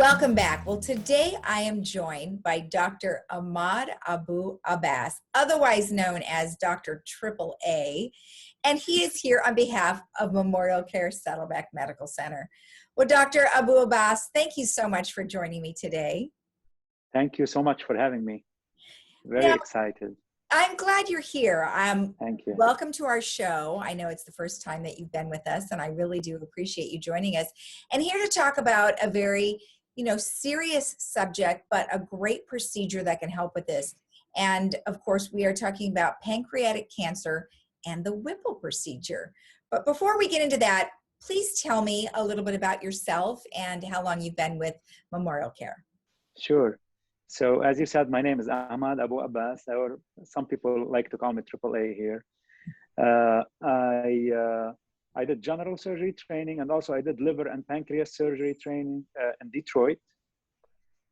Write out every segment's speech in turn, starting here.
Welcome back. Well, today I am joined by Dr. Ahmad Abu Abbass, otherwise known as Dr. Triple A, and he is here on behalf of MemorialCare Saddleback Medical Center. Well, Dr. Abu Abbass, thank you so much for joining me today. Thank you so much for having me. Very excited. I'm glad you're here. Thank you. Welcome to our show. I know it's the first time that you've been with us, and I really do appreciate you joining us. And here to talk about a very, serious subject, but a great procedure that can help with this. And of course, we are talking about pancreatic cancer and the Whipple procedure. But before we get into that, please tell me a little bit about yourself and how long you've been with MemorialCare. Sure. So as you said, my name is Ahmad Abu Abbass, or some people like to call me Triple A here. I did general surgery training, and also I did liver and pancreas surgery training in Detroit,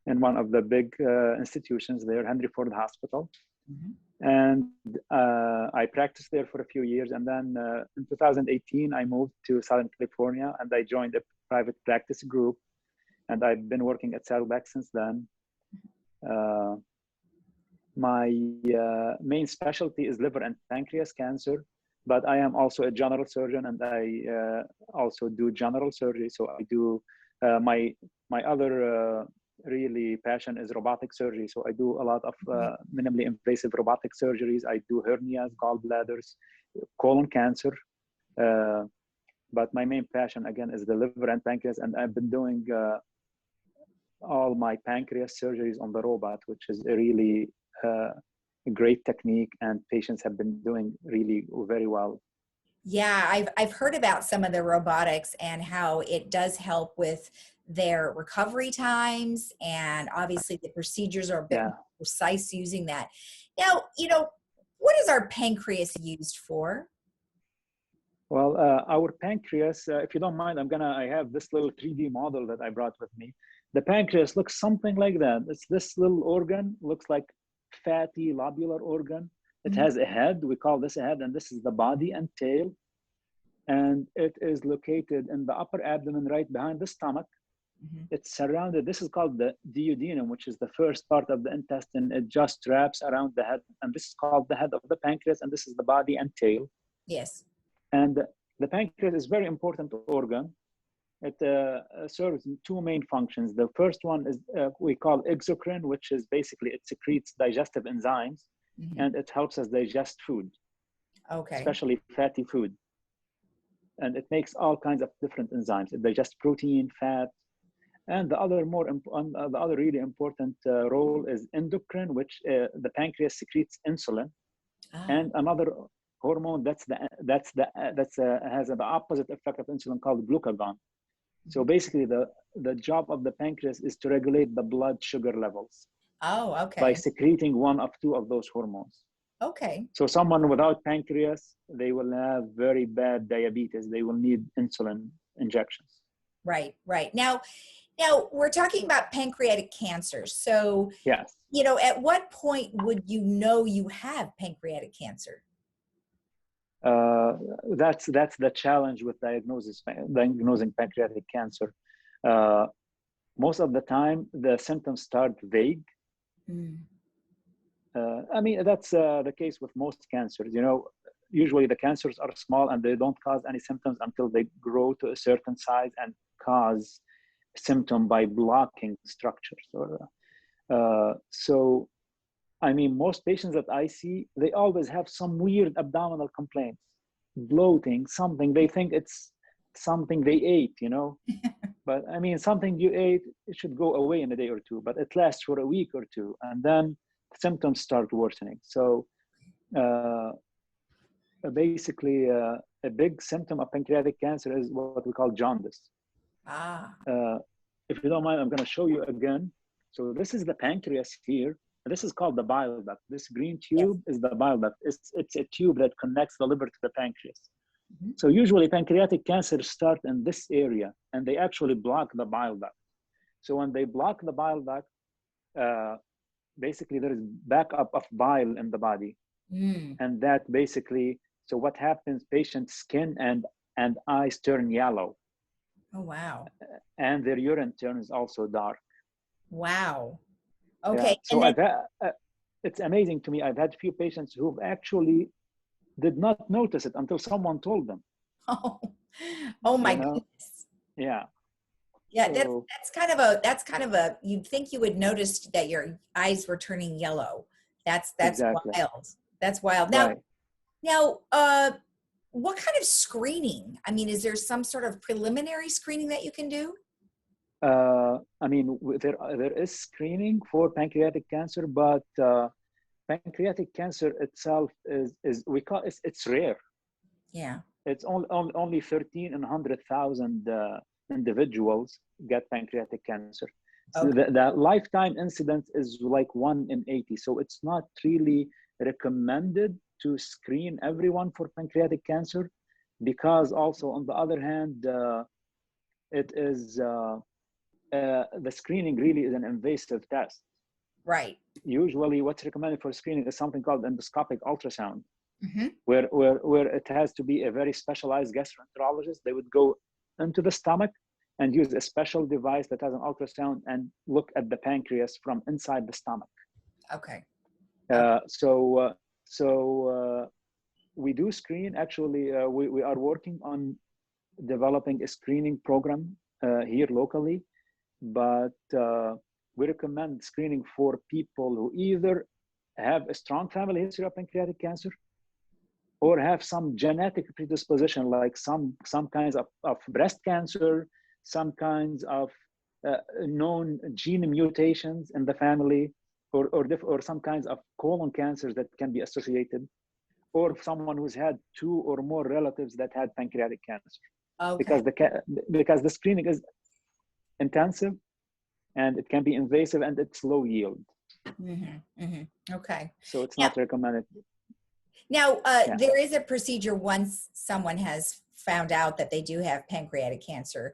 in one of the big institutions there, Henry Ford Hospital. Mm-hmm. And I practiced there for a few years. And then in 2018, I moved to Southern California, and I joined a private practice group. And I've been working at Saddleback since then. My main specialty is liver and pancreas cancer, but I am also a general surgeon, and I also do general surgery. So I do my other really passion is robotic surgery. So I do a lot of minimally invasive robotic surgeries. I do hernias, gallbladders, colon cancer. But my main passion again is the liver and pancreas, and I've been doing all my pancreas surgeries on the robot, which is a really great technique, and patients have been doing really very well. Yeah, I've heard about some of the robotics and how it does help with their recovery times, and obviously the procedures are a bit more precise using that. Now, what is our pancreas used for? Well, our pancreas, if you don't mind, I have this little 3D model that I brought with me. The pancreas looks something like that. It's this little organ, looks like fatty lobular organ. It has a head, we call this a head, and this is the body and tail. And it is located in the upper abdomen, right behind the stomach. It's surrounded, this is called the duodenum, which is the first part of the intestine. It just wraps around the head, and this is called the head of the pancreas, and this is the body and tail. Yes. And the pancreas is a very important organ. It serves two main functions. The first one is we call exocrine, which is basically it secretes digestive enzymes, and it helps us digest food, especially fatty food. And it makes all kinds of different enzymes. It digests protein, fat, and the other really important role is endocrine, which the pancreas secretes insulin, and another hormone has the opposite effect of insulin called glucagon. So basically, the job of the pancreas is to regulate the blood sugar levels. Oh, okay. By secreting one of two of those hormones. Okay. So someone without pancreas, they will have very bad diabetes. They will need insulin injections. Right, right. Now we're talking about pancreatic cancer. So, yes. At what point would you know you have pancreatic cancer? That's the challenge with diagnosing pancreatic cancer. Most of the time, the symptoms start vague. That's the case with most cancers. Usually the cancers are small and they don't cause any symptoms until they grow to a certain size and cause symptom by blocking structures. Most patients that I see, they always have some weird abdominal complaints, bloating, something. They think it's something they ate, But something you ate, it should go away in a day or two, but it lasts for a week or two, and then symptoms start worsening. So basically, a big symptom of pancreatic cancer is what we call jaundice. If you don't mind, I'm going to show you again. So this is the pancreas here. This is called the bile duct. This green tube is the bile duct. It's a tube that connects the liver to the pancreas. So usually pancreatic cancers start in this area, and they actually block the bile duct. So when they block the bile duct, basically there is backup of bile in the body. And that basically, so what happens, patient's skin and eyes turn yellow. Oh, wow. and their urine turns also dark. Wow. Yeah. Okay. So And then, I've had, it's amazing to me. I've had few patients who've actually did not notice it until someone told them. oh, oh my You know? goodness. Yeah. Yeah, So that's kind of a, you'd think you would notice that your eyes were turning yellow. That's exactly wild. That's wild. Now, right. now, what kind of screening? I mean, is there some sort of preliminary screening that you can do? I mean, there is screening for pancreatic cancer, but pancreatic cancer itself is we call it's rare. Yeah. It's only 13 in 100,000 individuals get pancreatic cancer. So Okay. the lifetime incidence is like 1 in 80. So it's not really recommended to screen everyone for pancreatic cancer, because also on the other hand, it is the screening really is an invasive test. Right. Usually, what's recommended for screening is something called endoscopic ultrasound, Mm-hmm. where it has to be a very specialized gastroenterologist. They would go into the stomach and use a special device that has an ultrasound and look at the pancreas from inside the stomach. Okay. Okay. So we do screen. Actually, we are working on developing a screening program here locally, but we recommend screening for people who either have a strong family history of pancreatic cancer or have some genetic predisposition, like some kinds of breast cancer, some kinds of known gene mutations in the family, or some kinds of colon cancers that can be associated, or someone who's had 2 or more relatives that had pancreatic cancer, Okay. because because the screening is intensive and it can be invasive and it's low yield, Mm-hmm. Mm-hmm. Okay. so it's Now, not recommended. now, Yeah, there is a procedure once someone has found out that they do have pancreatic cancer.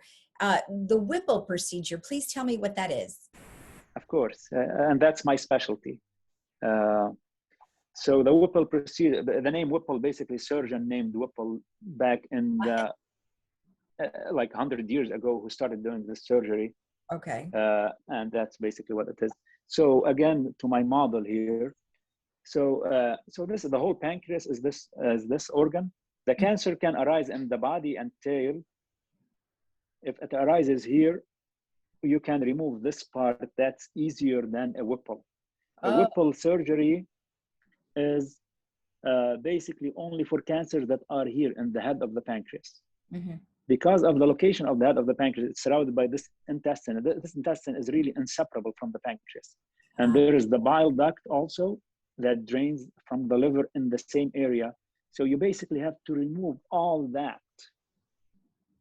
The Whipple procedure, please tell me what that is. of course, and that's my specialty. Uh, so the Whipple procedure, the name Whipple, basically surgeon named Whipple back in the like 100 years ago, who started doing this surgery, Okay. and that's basically what it is. So again, to my model here. So this is the whole pancreas is this organ. The cancer can arise in the body and tail. If it arises here, you can remove this part. That's easier than a Whipple. A Oh. Whipple surgery is basically only for cancers that are here in the head of the pancreas. Mm-hmm. Because of the location of the head of the pancreas, it's surrounded by this intestine. This intestine is really inseparable from the pancreas. And there is the bile duct also that drains from the liver in the same area. So you basically have to remove all that.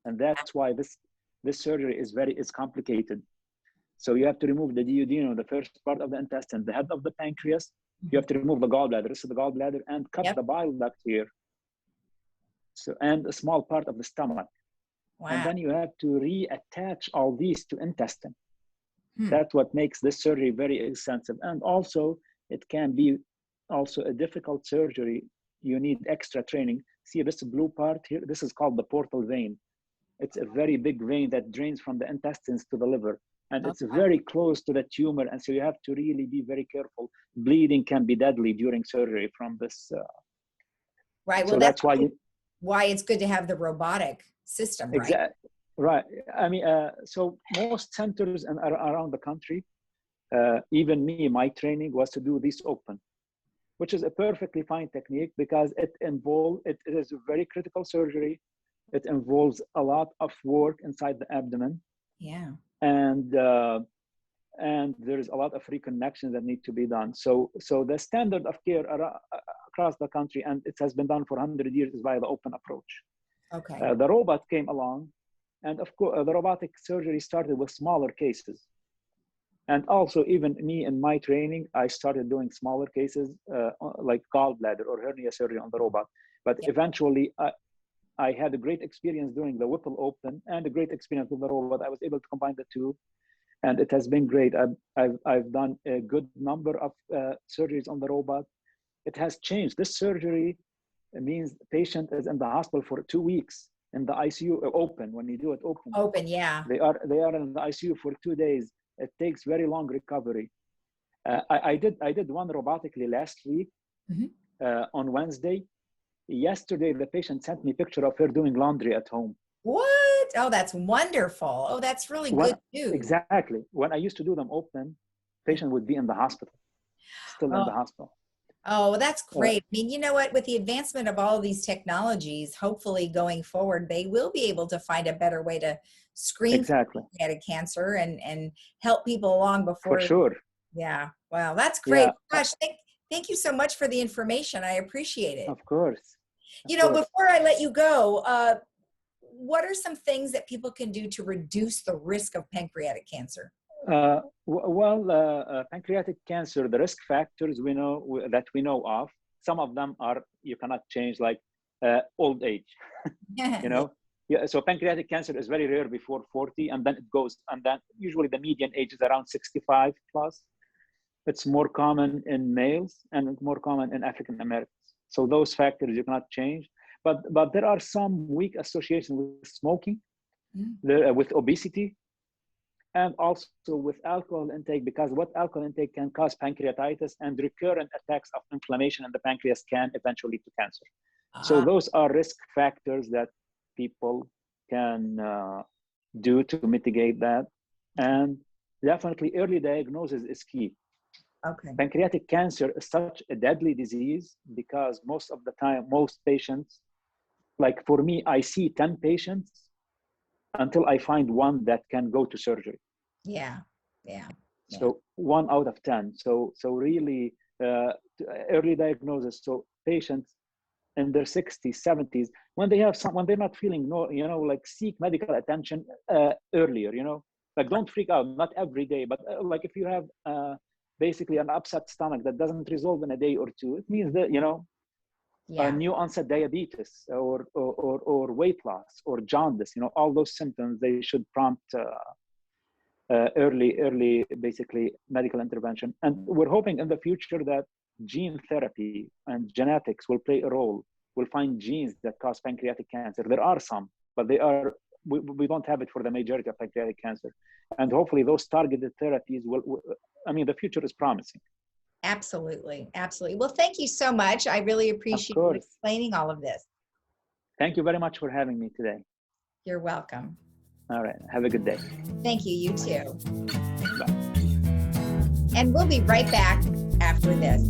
And that's why this surgery is complicated. So you have to remove the duodenum, the first part of the intestine, the head of the pancreas. You have to remove the gallbladder, rest of the gallbladder, and cut Yep. the bile duct here. So, and a small part of the stomach. And Wow. then you have to reattach all these to intestine. Hmm. That's what makes this surgery very expensive. And also, it can be also a difficult surgery. You need extra training. See this blue part here? This is called the portal vein. It's a very big vein that drains from the intestines to the liver. And it's Okay. very close to the tumor. And so you have to really be very careful. Bleeding can be deadly during surgery from this. Right. Well, So that's that's why you, why it's good to have the robotic system, right? exactly, right. I mean, so most centers around the country, even me, my training was to do this open, which is a perfectly fine technique because it is a very critical surgery. It involves a lot of work inside the abdomen, Yeah. and there is a lot of reconnection that need to be done. So the standard of care across the country, and it has been done for 100 years, is by the open approach. Okay. The robot came along, and of course, the robotic surgery started with smaller cases. And also, even me in my training, I started doing smaller cases like gallbladder or hernia surgery on the robot. But Yeah. eventually, I had a great experience doing the Whipple open and a great experience with the robot. I was able to combine the two, and it has been great. I've done a good number of surgeries on the robot. It has changed. This surgery means the patient is in the hospital for 2 weeks. in the ICU open. When you do it open, yeah. they are in the ICU for 2 days. It takes very long recovery. I did one robotically last week on Wednesday. Yesterday, the patient sent me a picture of her doing laundry at home. What? Oh, that's wonderful. Oh, that's really good too. Exactly. When I used to do them open, patient would be in the hospital, still in the hospital. Oh, that's great. I mean, you know what? With the advancement of all of these technologies, hopefully going forward, they will be able to find a better way to screen for pancreatic cancer and help people along before. For sure. Yeah. Wow. That's great. Gosh, thank you so much for the information. I appreciate it. Of course. You know, before I let you go, what are some things that people can do to reduce the risk of pancreatic cancer? Pancreatic cancer, the risk factors we know of, some of them are you cannot change, like old age. You know, so pancreatic cancer is very rare before 40, and then it goes, and then usually the median age is around 65 plus. It's more common in males and more common in African Americans. So those factors you cannot change, but there are some weak associations with smoking, with obesity, and also with alcohol intake, because what alcohol intake can cause pancreatitis, and recurrent attacks of inflammation in the pancreas can eventually lead to cancer. So those are risk factors that people can do to mitigate that. And definitely early diagnosis is key. Okay. Pancreatic cancer is such a deadly disease because most of the time, most patients, like for me, I see 10 patients until I find one that can go to surgery. Yeah. So 1 out of 10. So really early diagnosis. So patients in their 60s, 70s, when they're not feeling like seek medical attention earlier, like don't freak out, not every day, but like if you have basically an upset stomach that doesn't resolve in a day or two, it means that, a new onset diabetes or weight loss or jaundice, all those symptoms, they should prompt early basically medical intervention. And we're hoping in the future that gene therapy and genetics will play a role. We'll find genes that cause pancreatic cancer. There are some, but we don't have it for the majority of pancreatic cancer. And hopefully those targeted therapies the future is promising. Absolutely. Well, thank you so much. I really appreciate you explaining all of this. Thank you very much for having me today. You're welcome. All right. Have a good day. Thank you. You too. Bye. And we'll be right back after this.